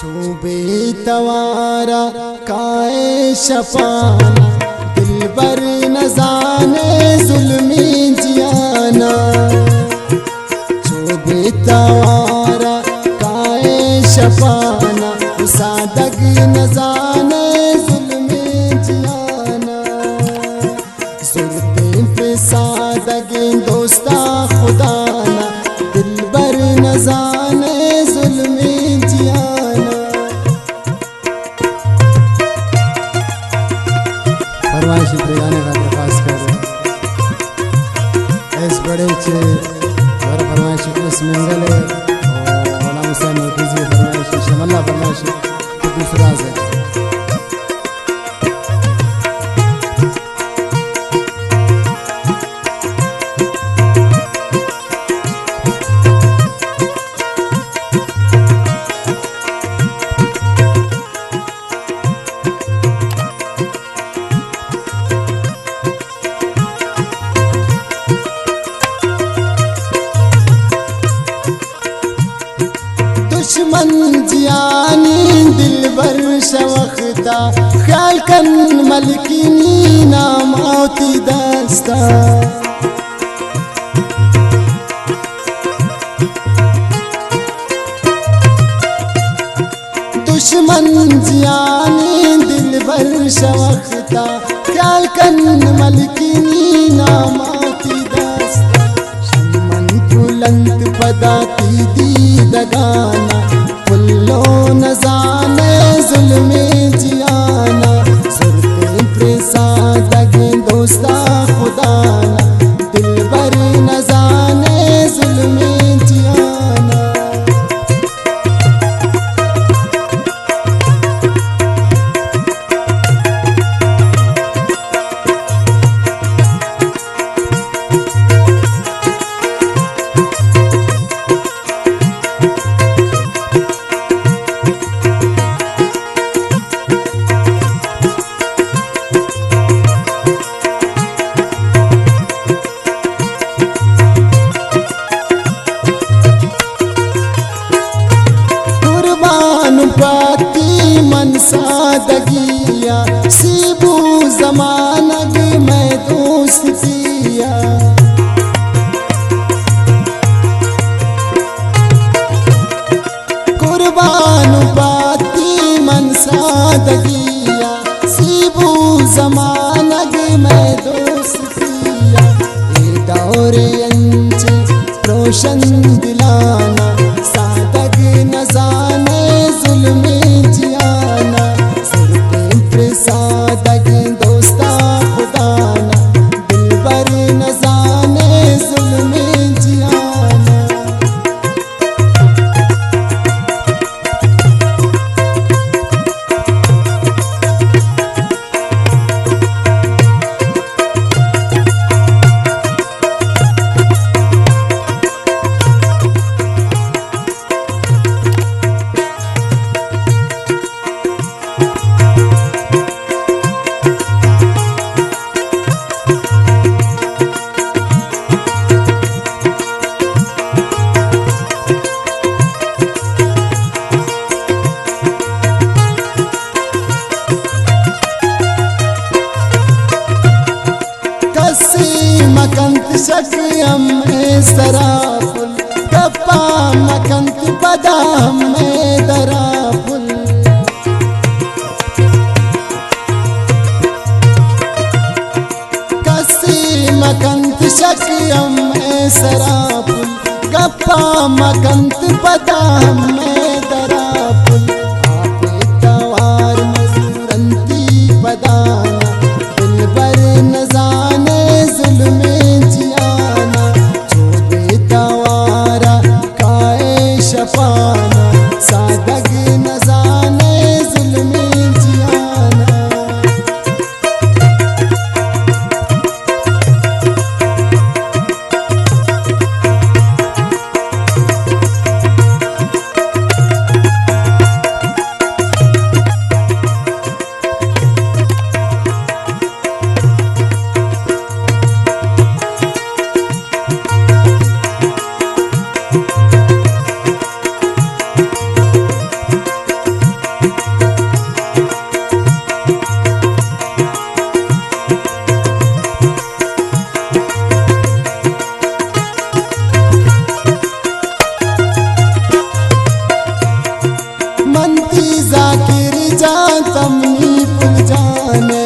चूबे तवारा काए शफाना दिलबर न जाने जुल्मी जियाना। चूबे तवारा काए शफाना सादग न जाने जुल्मी जियाना। जुल्फे पे सादग दोस्ता खुदाना दिलबर न जाने जुल्मी जियाना। फरमाइशी गाने का प्रकाश कर इस बड़े चे घर फरमाइशी उस मंगल है और गुलाम हुसैन नफीसी फरमाइशी शमल्ला फरमाइशी दूसरा से दुश्मन जियानी दिलबर शवख्ता ख्याल कन मलकिनी नामौती दस्ता। दुश्मन जियानी दिलबर शवख्ता ख्याल कन मलकिनी नामौती दस्ता। शमन बुलंद पदाती दीदगाना फुल्लो न जाने जुल्मे जियाना। सुरते प्रसादग दोस्ता खुदाना दिलबर न जाने जुल्मे जियाना। पाती मन सादगिया सीबू जमानग मैं दोस्तिया। कुर्बान पाती मन सादगिया सीबू जमानग मैं दोस्तिया। ये दौर अंचे रोशन दिलाना सादग न जाने जुल्मे जियाना। सुरते प्रसादग दोस्ता खुदाना दिलबर न जाने जुल्मे जियाना। मकंत शक्यम सराफुल गप्पा मकंत बदाम में दराफुल। कसी मकंत शक्यम सराफुल गप्पा मकंत बदाम में दराफुल। आप तवार मजूरंती बदाना दिलबर न जाने जुल्मे जियाना। चूबे तवारा काए शफाना सादग न जाने जुल्मे जियाना। तमनी पुल जाने